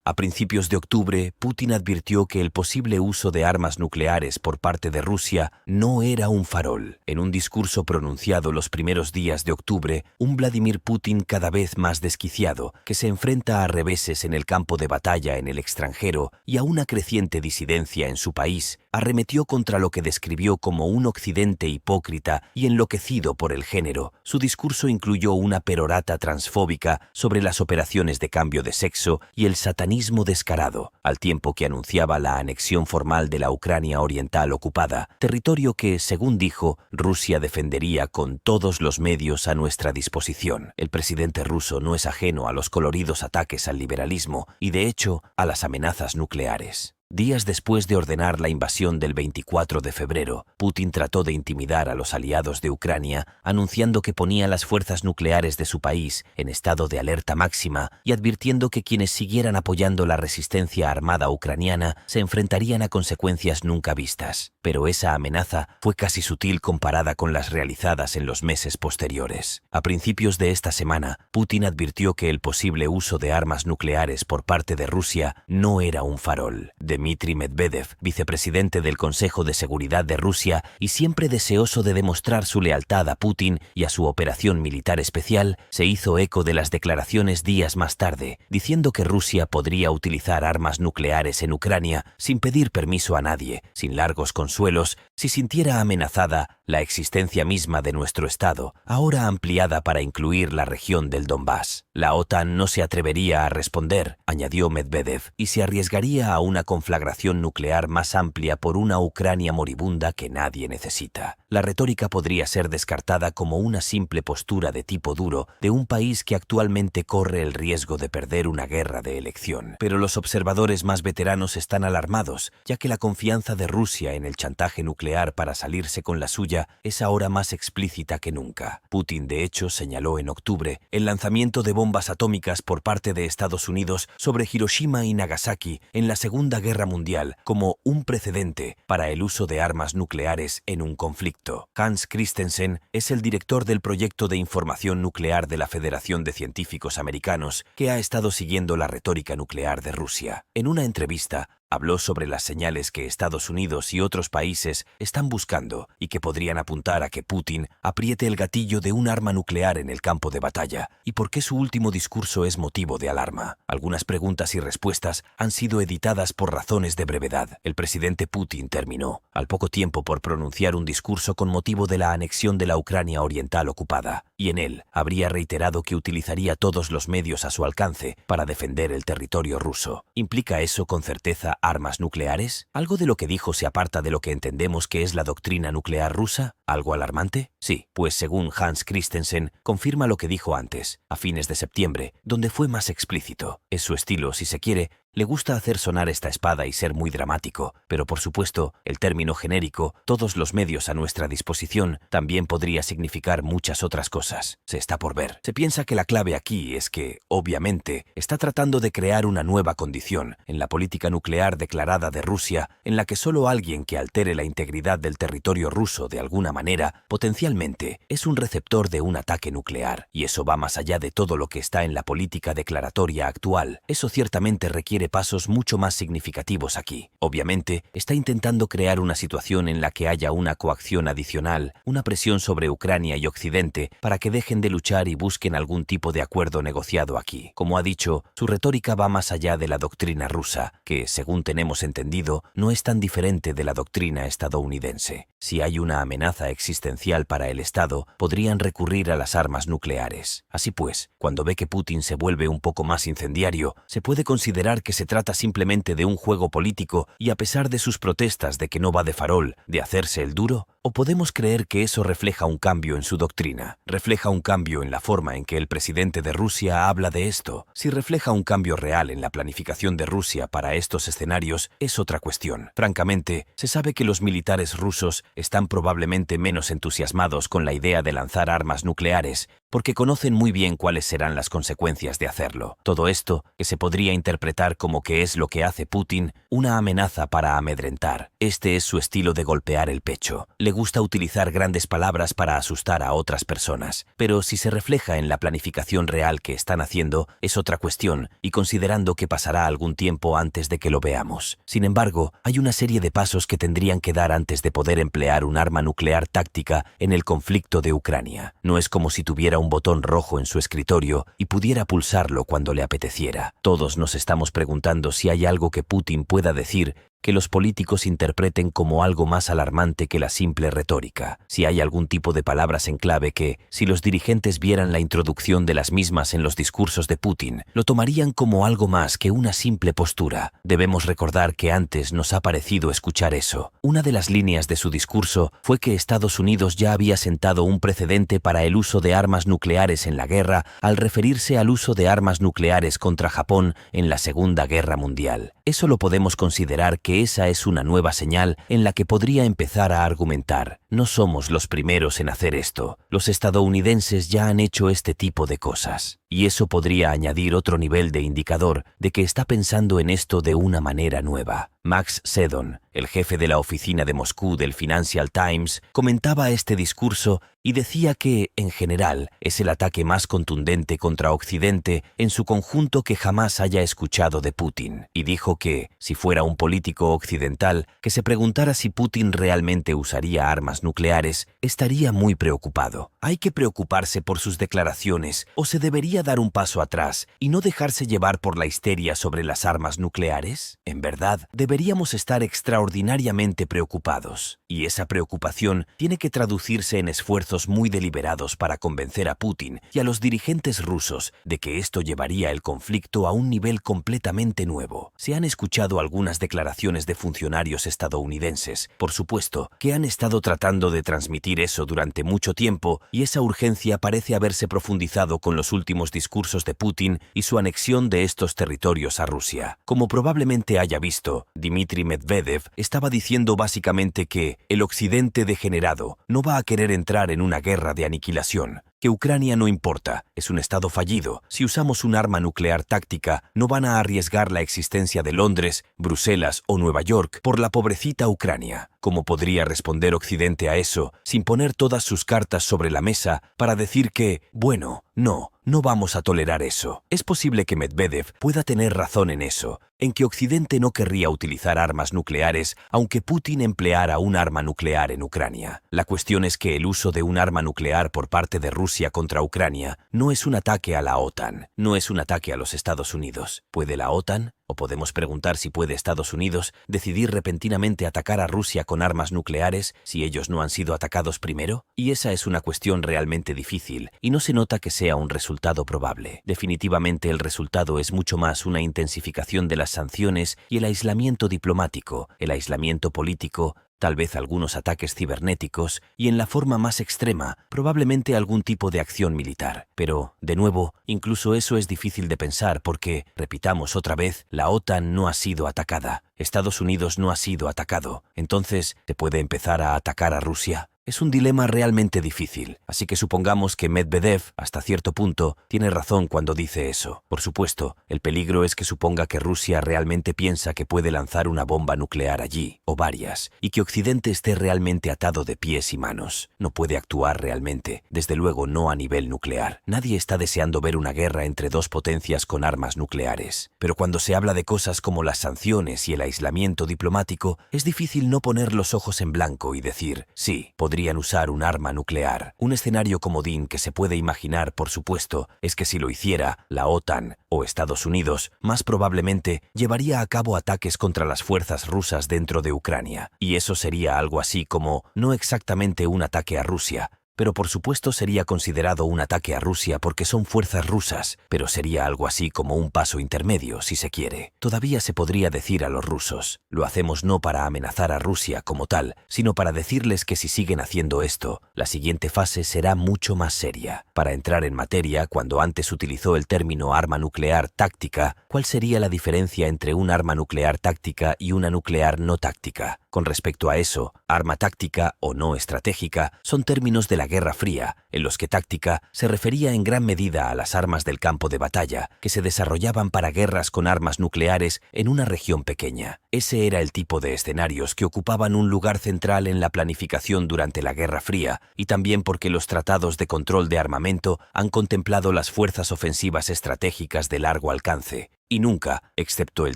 A principios de octubre, Putin advirtió que el posible uso de armas nucleares por parte de Rusia no era un farol. En un discurso pronunciado los primeros días de octubre, un Vladimir Putin cada vez más desquiciado, que se enfrenta a reveses en el campo de batalla en el extranjero y a una creciente disidencia en su país, arremetió contra lo que describió como un occidente hipócrita y enloquecido por el género. Su discurso incluyó una perorata transfóbica sobre las operaciones de cambio de sexo y el satanismo descarado, al tiempo que anunciaba la anexión formal de la Ucrania oriental ocupada, territorio que, según dijo, Rusia defendería con todos los medios a nuestra disposición. El presidente ruso no es ajeno a los coloridos ataques al liberalismo y, de hecho, a las amenazas nucleares. Días después de ordenar la invasión del 24 de febrero, Putin trató de intimidar a los aliados de Ucrania, anunciando que ponía las fuerzas nucleares de su país en estado de alerta máxima y advirtiendo que quienes siguieran apoyando la resistencia armada ucraniana se enfrentarían a consecuencias nunca vistas. Pero esa amenaza fue casi sutil comparada con las realizadas en los meses posteriores. A principios de esta semana, Putin advirtió que el posible uso de armas nucleares por parte de Rusia no era un farol. Dmitry Medvedev, vicepresidente del Consejo de Seguridad de Rusia y siempre deseoso de demostrar su lealtad a Putin y a su operación militar especial, se hizo eco de las declaraciones días más tarde, diciendo que Rusia podría utilizar armas nucleares en Ucrania sin pedir permiso a nadie, sin largos consuelos, si sintiera amenazada la existencia misma de nuestro Estado, ahora ampliada para incluir la región del Donbass. La OTAN no se atrevería a responder, añadió Medvedev, y se arriesgaría a una conflagración nuclear más amplia por una Ucrania moribunda que nadie necesita. La retórica podría ser descartada como una simple postura de tipo duro de un país que actualmente corre el riesgo de perder una guerra de elección. Pero los observadores más veteranos están alarmados, ya que la confianza de Rusia en el chantaje nuclear para salirse con la suya es ahora más explícita que nunca. Putin, de hecho, señaló en octubre el lanzamiento de bombas atómicas por parte de Estados Unidos sobre Hiroshima y Nagasaki en la Segunda Guerra Mundial como un precedente para el uso de armas nucleares en un conflicto. Hans Christensen es el director del proyecto de información nuclear de la Federación de Científicos Americanos, que ha estado siguiendo la retórica nuclear de Rusia. En una entrevista, habló sobre las señales que Estados Unidos y otros países están buscando y que podrían apuntar a que Putin apriete el gatillo de un arma nuclear en el campo de batalla, y por qué su último discurso es motivo de alarma. Algunas preguntas y respuestas han sido editadas por razones de brevedad. El presidente Putin terminó, al poco tiempo, por pronunciar un discurso con motivo de la anexión de la Ucrania oriental ocupada, y en él habría reiterado que utilizaría todos los medios a su alcance para defender el territorio ruso. ¿Implica eso con certeza armas nucleares? ¿Algo de lo que dijo se aparta de lo que entendemos que es la doctrina nuclear rusa? ¿Algo alarmante? Sí, pues según Hans Christensen, confirma lo que dijo antes, a fines de septiembre, donde fue más explícito. Es su estilo, si se quiere. Le gusta hacer sonar esta espada y ser muy dramático, pero por supuesto, el término genérico, todos los medios a nuestra disposición, también podría significar muchas otras cosas. Se está por ver. Se piensa que la clave aquí es que, obviamente, está tratando de crear una nueva condición en la política nuclear declarada de Rusia, en la que solo alguien que altere la integridad del territorio ruso de alguna manera, potencialmente, es un receptor de un ataque nuclear. Y eso va más allá de todo lo que está en la política declaratoria actual. Eso ciertamente requiere pasos mucho más significativos aquí. Obviamente, está intentando crear una situación en la que haya una coacción adicional, una presión sobre Ucrania y Occidente para que dejen de luchar y busquen algún tipo de acuerdo negociado aquí. Como ha dicho, su retórica va más allá de la doctrina rusa, que, según tenemos entendido, no es tan diferente de la doctrina estadounidense. Si hay una amenaza existencial para el Estado, podrían recurrir a las armas nucleares. Así pues, cuando ve que Putin se vuelve un poco más incendiario, se puede considerar que se trata simplemente de un juego político y, a pesar de sus protestas de que no va de farol, de hacerse el duro, ¿o podemos creer que eso refleja un cambio en su doctrina? ¿Refleja un cambio en la forma en que el presidente de Rusia habla de esto? Si refleja un cambio real en la planificación de Rusia para estos escenarios, es otra cuestión. Francamente, se sabe que los militares rusos están probablemente menos entusiasmados con la idea de lanzar armas nucleares porque conocen muy bien cuáles serán las consecuencias de hacerlo. Todo esto, que se podría interpretar como que es lo que hace Putin, una amenaza para amedrentar. Este es su estilo de golpear el pecho. Le gusta utilizar grandes palabras para asustar a otras personas, pero si se refleja en la planificación real que están haciendo, es otra cuestión, y considerando que pasará algún tiempo antes de que lo veamos. Sin embargo, hay una serie de pasos que tendrían que dar antes de poder emplear un arma nuclear táctica en el conflicto de Ucrania. No es como si tuviera un botón rojo en su escritorio y pudiera pulsarlo cuando le apeteciera. Todos nos estamos preguntando si hay algo que Putin pueda decir que los políticos interpreten como algo más alarmante que la simple retórica. Si hay algún tipo de palabras en clave que, si los dirigentes vieran la introducción de las mismas en los discursos de Putin, lo tomarían como algo más que una simple postura. Debemos recordar que antes nos ha parecido escuchar eso. Una de las líneas de su discurso fue que Estados Unidos ya había sentado un precedente para el uso de armas nucleares en la guerra al referirse al uso de armas nucleares contra Japón en la Segunda Guerra Mundial. Eso lo podemos considerar que esa es una nueva señal en la que podría empezar a argumentar. No somos los primeros en hacer esto. Los estadounidenses ya han hecho este tipo de cosas. Y eso podría añadir otro nivel de indicador de que está pensando en esto de una manera nueva. Max Seddon, el jefe de la oficina de Moscú del Financial Times, comentaba este discurso y decía que, en general, es el ataque más contundente contra Occidente en su conjunto que jamás haya escuchado de Putin. Y dijo que, si fuera un político occidental que se preguntara si Putin realmente usaría armas nucleares, estaría muy preocupado. ¿Hay que preocuparse por sus declaraciones o se debería dar un paso atrás y no dejarse llevar por la histeria sobre las armas nucleares? En verdad, deberíamos estar extraordinariamente preocupados, y esa preocupación tiene que traducirse en esfuerzos muy deliberados para convencer a Putin y a los dirigentes rusos de que esto llevaría el conflicto a un nivel completamente nuevo. Se han escuchado algunas declaraciones de funcionarios estadounidenses, por supuesto, que han estado tratando de transmitir eso durante mucho tiempo, y esa urgencia parece haberse profundizado con los últimos discursos de Putin y su anexión de estos territorios a Rusia. Como probablemente haya visto, Dmitry Medvedev estaba diciendo básicamente que el Occidente degenerado no va a querer entrar en una guerra de aniquilación, que Ucrania no importa, es un estado fallido. Si usamos un arma nuclear táctica, no van a arriesgar la existencia de Londres, Bruselas o Nueva York por la pobrecita Ucrania. ¿Cómo podría responder Occidente a eso sin poner todas sus cartas sobre la mesa para decir que, bueno, no vamos a tolerar eso? Es posible que Medvedev pueda tener razón en eso, en que Occidente no querría utilizar armas nucleares aunque Putin empleara un arma nuclear en Ucrania. La cuestión es que el uso de un arma nuclear por parte de Rusia contra Ucrania no es un ataque a la OTAN, no es un ataque a los Estados Unidos. ¿Puede la OTAN? O podemos preguntar si puede Estados Unidos decidir repentinamente atacar a Rusia con armas nucleares si ellos no han sido atacados primero. Y esa es una cuestión realmente difícil, y no se nota que sea un resultado probable. Definitivamente el resultado es mucho más una intensificación de las sanciones y el aislamiento diplomático, el aislamiento político, tal vez algunos ataques cibernéticos y, en la forma más extrema, probablemente algún tipo de acción militar. Pero, de nuevo, incluso eso es difícil de pensar porque, repitamos otra vez, la OTAN no ha sido atacada. Estados Unidos no ha sido atacado. Entonces, ¿se puede empezar a atacar a Rusia? Es un dilema realmente difícil, así que supongamos que Medvedev, hasta cierto punto, tiene razón cuando dice eso. Por supuesto, el peligro es que suponga que Rusia realmente piensa que puede lanzar una bomba nuclear allí, o varias, y que Occidente esté realmente atado de pies y manos. No puede actuar realmente, desde luego no a nivel nuclear. Nadie está deseando ver una guerra entre dos potencias con armas nucleares. Pero cuando se habla de cosas como las sanciones y el aislamiento diplomático, es difícil no poner los ojos en blanco y decir, sí, podrían usar un arma nuclear. Un escenario comodín que se puede imaginar, por supuesto, es que si lo hiciera, la OTAN o Estados Unidos, más probablemente llevaría a cabo ataques contra las fuerzas rusas dentro de Ucrania. Y eso sería algo así como, no exactamente un ataque a Rusia, pero por supuesto sería considerado un ataque a Rusia porque son fuerzas rusas, pero sería algo así como un paso intermedio, si se quiere. Todavía se podría decir a los rusos, lo hacemos no para amenazar a Rusia como tal, sino para decirles que si siguen haciendo esto, la siguiente fase será mucho más seria. Para entrar en materia, cuando antes utilizó el término arma nuclear táctica, ¿cuál sería la diferencia entre un arma nuclear táctica y una nuclear no táctica? Con respecto a eso, arma táctica o no estratégica son términos de la Guerra Fría, en los que táctica se refería en gran medida a las armas del campo de batalla, que se desarrollaban para guerras con armas nucleares en una región pequeña. Ese era el tipo de escenarios que ocupaban un lugar central en la planificación durante la Guerra Fría, y también porque los tratados de control de armamento han contemplado las fuerzas ofensivas estratégicas de largo alcance, y nunca, excepto el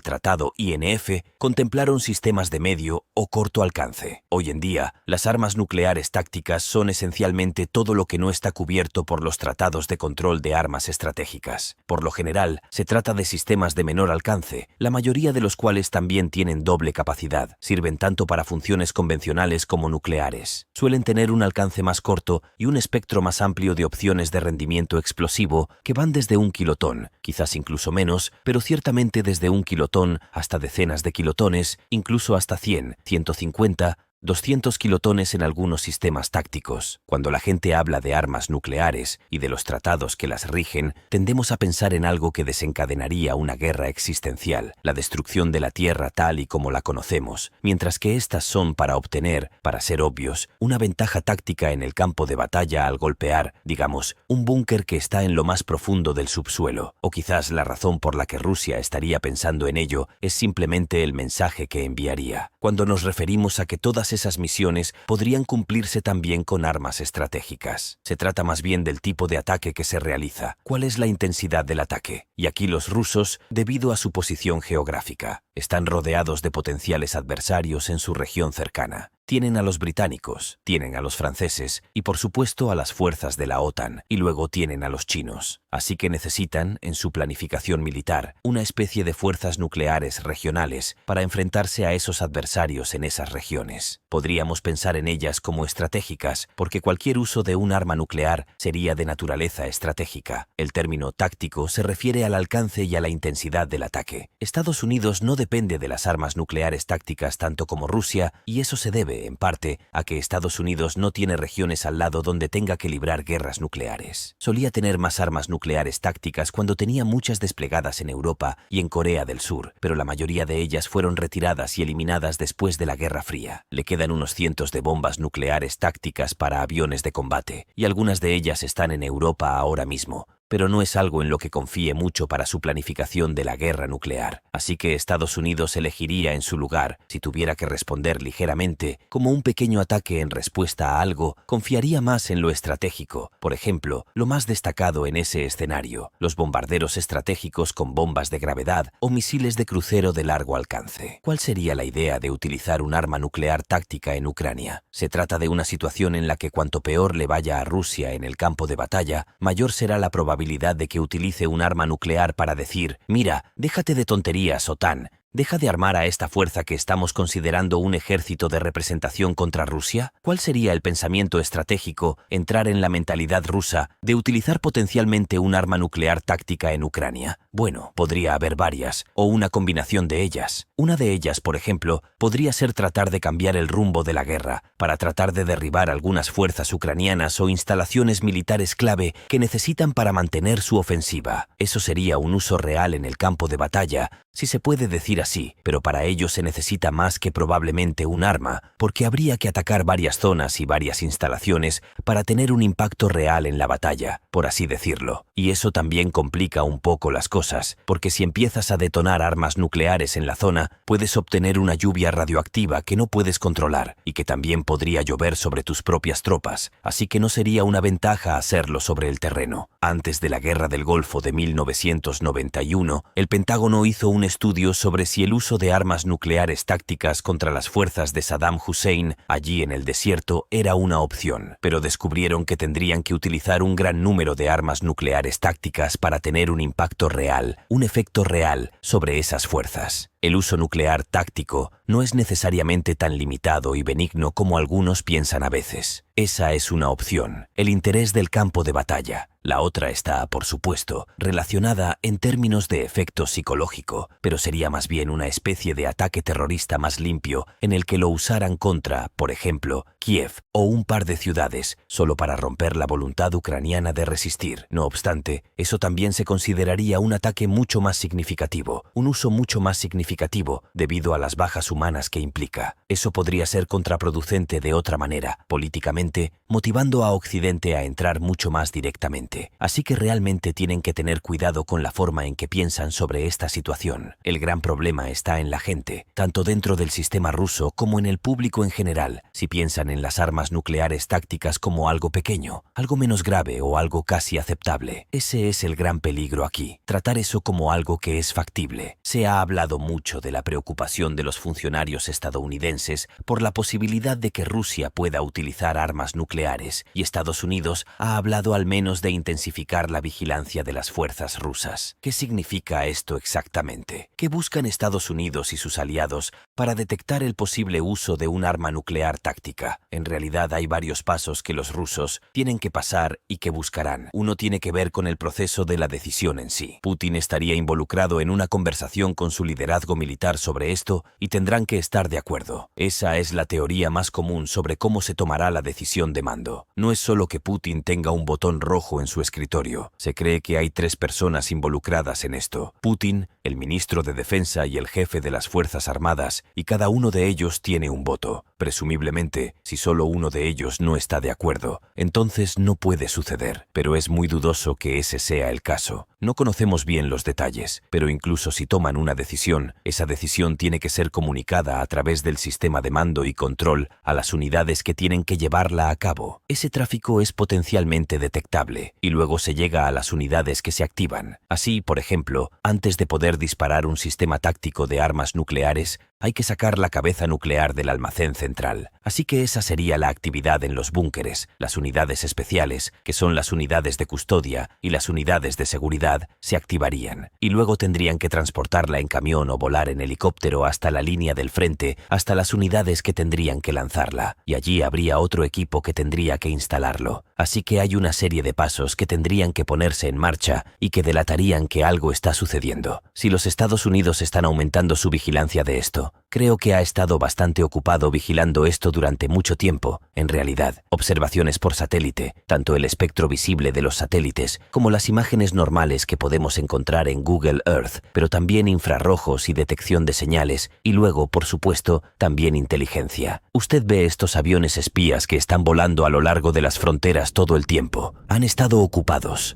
Tratado INF, contemplaron sistemas de medio o corto alcance. Hoy en día, las armas nucleares tácticas son esencialmente todo lo que no está cubierto por los tratados de control de armas estratégicas. Por lo general, se trata de sistemas de menor alcance, la mayoría de los cuales también tienen doble capacidad, sirven tanto para funciones convencionales como nucleares. Suelen tener un alcance más corto y un espectro más amplio de opciones de rendimiento explosivo que van desde 1 kilotón, quizás incluso menos, pero ciertamente desde 1 kilotón hasta decenas de kilotones, incluso hasta 100, 150, 200 kilotones en algunos sistemas tácticos. Cuando la gente habla de armas nucleares y de los tratados que las rigen, tendemos a pensar en algo que desencadenaría una guerra existencial, la destrucción de la Tierra tal y como la conocemos, mientras que estas son para obtener, para ser obvios, una ventaja táctica en el campo de batalla al golpear, digamos, un búnker que está en lo más profundo del subsuelo. O quizás la razón por la que Rusia estaría pensando en ello es simplemente el mensaje que enviaría. Cuando nos referimos a que todas esas misiones podrían cumplirse también con armas estratégicas. Se trata más bien del tipo de ataque que se realiza. ¿Cuál es la intensidad del ataque? Y aquí los rusos, debido a su posición geográfica, están rodeados de potenciales adversarios en su región cercana. Tienen a los británicos, tienen a los franceses y por supuesto a las fuerzas de la OTAN, y luego tienen a los chinos. Así que necesitan, en su planificación militar, una especie de fuerzas nucleares regionales para enfrentarse a esos adversarios en esas regiones. Podríamos pensar en ellas como estratégicas, porque cualquier uso de un arma nuclear sería de naturaleza estratégica. El término táctico se refiere al alcance y a la intensidad del ataque. Estados Unidos no depende de las armas nucleares tácticas tanto como Rusia, y eso se debe, en parte, a que Estados Unidos no tiene regiones al lado donde tenga que librar guerras nucleares. Solía tener más armas nucleares tácticas cuando tenía muchas desplegadas en Europa y en Corea del Sur, pero la mayoría de ellas fueron retiradas y eliminadas después de la Guerra Fría. Le quedan unos cientos de bombas nucleares tácticas para aviones de combate, y algunas de ellas están en Europa ahora mismo, pero no es algo en lo que confíe mucho para su planificación de la guerra nuclear. Así que Estados Unidos elegiría en su lugar, si tuviera que responder ligeramente, como un pequeño ataque en respuesta a algo, confiaría más en lo estratégico. Por ejemplo, lo más destacado en ese escenario, los bombarderos estratégicos con bombas de gravedad o misiles de crucero de largo alcance. ¿Cuál sería la idea de utilizar un arma nuclear táctica en Ucrania? Se trata de una situación en la que cuanto peor le vaya a Rusia en el campo de batalla, mayor será la probabilidad de que utilice un arma nuclear para decir: mira, déjate de tonterías, OTAN. ¿Deja de armar a esta fuerza que estamos considerando un ejército de representación contra Rusia? ¿Cuál sería el pensamiento estratégico, entrar en la mentalidad rusa, de utilizar potencialmente un arma nuclear táctica en Ucrania? Bueno, podría haber varias, o una combinación de ellas. Una de ellas, por ejemplo, podría ser tratar de cambiar el rumbo de la guerra, para tratar de derribar algunas fuerzas ucranianas o instalaciones militares clave que necesitan para mantener su ofensiva. Eso sería un uso real en el campo de batalla, si se puede decir así, pero para ello se necesita más que probablemente un arma, porque habría que atacar varias zonas y varias instalaciones para tener un impacto real en la batalla, por así decirlo. Y eso también complica un poco las cosas, porque si empiezas a detonar armas nucleares en la zona, puedes obtener una lluvia radioactiva que no puedes controlar y que también podría llover sobre tus propias tropas, así que no sería una ventaja hacerlo sobre el terreno. Antes de la Guerra del Golfo de 1991, el Pentágono hizo un estudio sobre si el uso de armas nucleares tácticas contra las fuerzas de Saddam Hussein allí en el desierto era una opción, pero descubrieron que tendrían que utilizar un gran número de armas nucleares tácticas para tener un impacto real, un efecto real sobre esas fuerzas. El uso nuclear táctico no es necesariamente tan limitado y benigno como algunos piensan a veces. Esa es una opción, el interés del campo de batalla. La otra está, por supuesto, relacionada en términos de efecto psicológico, pero sería más bien una especie de ataque terrorista más limpio en el que lo usaran contra, por ejemplo, Kiev o un par de ciudades, solo para romper la voluntad ucraniana de resistir. No obstante, eso también se consideraría un ataque mucho más significativo, un uso mucho más significativo debido a las bajas humanas que implica. Eso podría ser contraproducente de otra manera, políticamente, motivando a Occidente a entrar mucho más directamente. Así que realmente tienen que tener cuidado con la forma en que piensan sobre esta situación. El gran problema está en la gente, tanto dentro del sistema ruso como en el público en general, si piensan en las armas nucleares tácticas como algo pequeño, algo menos grave o algo casi aceptable. Ese es el gran peligro aquí, tratar eso como algo que es factible. Se ha hablado mucho de la preocupación de los funcionarios estadounidenses por la posibilidad de que Rusia pueda utilizar armas nucleares, y Estados Unidos ha hablado al menos de intensificar la vigilancia de las fuerzas rusas. ¿Qué significa esto exactamente? ¿Qué buscan Estados Unidos y sus aliados para detectar el posible uso de un arma nuclear táctica? En realidad hay varios pasos que los rusos tienen que pasar y que buscarán. Uno tiene que ver con el proceso de la decisión en sí. Putin estaría involucrado en una conversación con su liderazgo militar sobre esto y tendrán que estar de acuerdo. Esa es la teoría más común sobre cómo se tomará la decisión de mando. No es solo que Putin tenga un botón rojo en su escritorio. Se cree que hay 3 personas involucradas en esto: Putin, el ministro de Defensa y el jefe de las Fuerzas Armadas, y cada uno de ellos tiene un voto. Presumiblemente, si solo uno de ellos no está de acuerdo, entonces no puede suceder, pero es muy dudoso que ese sea el caso. No conocemos bien los detalles, pero incluso si toman una decisión, esa decisión tiene que ser comunicada a través del sistema de mando y control a las unidades que tienen que llevarla a cabo. Ese tráfico es potencialmente detectable y luego se llega a las unidades que se activan. Así, por ejemplo, antes de poder disparar un sistema táctico de armas nucleares, hay que sacar la cabeza nuclear del almacén central. Así que esa sería la actividad en los búnkeres. Las unidades especiales, que son las unidades de custodia y las unidades de seguridad, se activarían. Y luego tendrían que transportarla en camión o volar en helicóptero hasta la línea del frente, hasta las unidades que tendrían que lanzarla. Y allí habría otro equipo que tendría que instalarlo. Así que hay una serie de pasos que tendrían que ponerse en marcha y que delatarían que algo está sucediendo. Si los Estados Unidos están aumentando su vigilancia de esto, creo que ha estado bastante ocupado vigilando esto durante mucho tiempo. En realidad, observaciones por satélite, tanto el espectro visible de los satélites como las imágenes normales que podemos encontrar en Google Earth, pero también infrarrojos y detección de señales, y luego, por supuesto, también inteligencia. Usted ve estos aviones espías que están volando a lo largo de las fronteras todo el tiempo. Han estado ocupados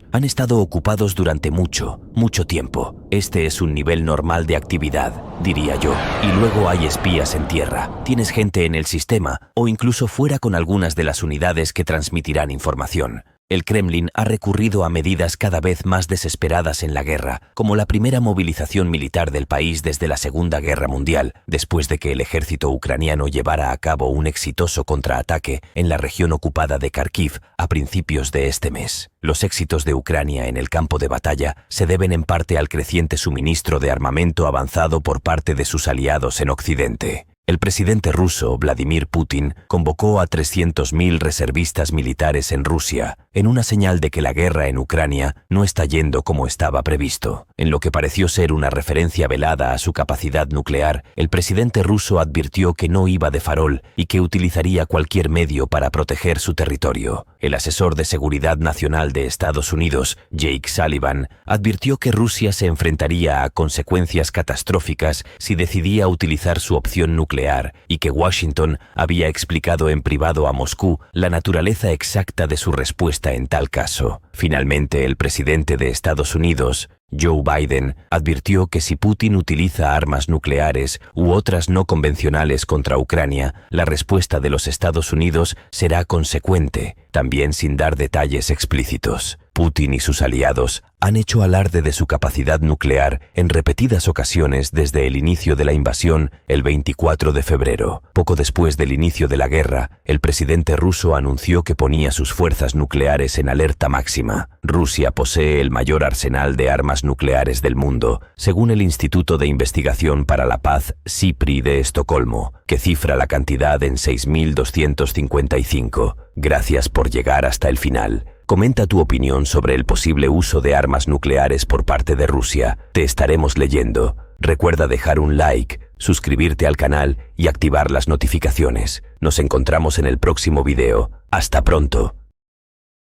durante mucho tiempo. Este es un nivel normal de actividad, diría yo. Y luego hay espías en tierra. Tienes gente en el sistema o incluso fuera con algunas de las unidades que transmitirán información. El Kremlin ha recurrido a medidas cada vez más desesperadas en la guerra, como la primera movilización militar del país desde la Segunda Guerra Mundial, después de que el ejército ucraniano llevara a cabo un exitoso contraataque en la región ocupada de Kharkiv a principios de este mes. Los éxitos de Ucrania en el campo de batalla se deben en parte al creciente suministro de armamento avanzado por parte de sus aliados en Occidente. El presidente ruso, Vladimir Putin, convocó a 300.000 reservistas militares en Rusia, en una señal de que la guerra en Ucrania no está yendo como estaba previsto. En lo que pareció ser una referencia velada a su capacidad nuclear, el presidente ruso advirtió que no iba de farol y que utilizaría cualquier medio para proteger su territorio. El asesor de Seguridad Nacional de Estados Unidos, Jake Sullivan, advirtió que Rusia se enfrentaría a consecuencias catastróficas si decidía utilizar su opción nuclear y que Washington había explicado en privado a Moscú la naturaleza exacta de su respuesta en tal caso. Finalmente, el presidente de Estados Unidos, Joe Biden, advirtió que si Putin utiliza armas nucleares u otras no convencionales contra Ucrania, la respuesta de los Estados Unidos será consecuente, también sin dar detalles explícitos. Putin y sus aliados han hecho alarde de su capacidad nuclear en repetidas ocasiones desde el inicio de la invasión el 24 de febrero. Poco después del inicio de la guerra, el presidente ruso anunció que ponía sus fuerzas nucleares en alerta máxima. Rusia posee el mayor arsenal de armas nucleares del mundo, según el Instituto de Investigación para la Paz SIPRI de Estocolmo, que cifra la cantidad en 6.255. Gracias por llegar hasta el final. Comenta tu opinión sobre el posible uso de armas nucleares por parte de Rusia. Te estaremos leyendo. Recuerda dejar un like, suscribirte al canal y activar las notificaciones. Nos encontramos en el próximo video. Hasta pronto.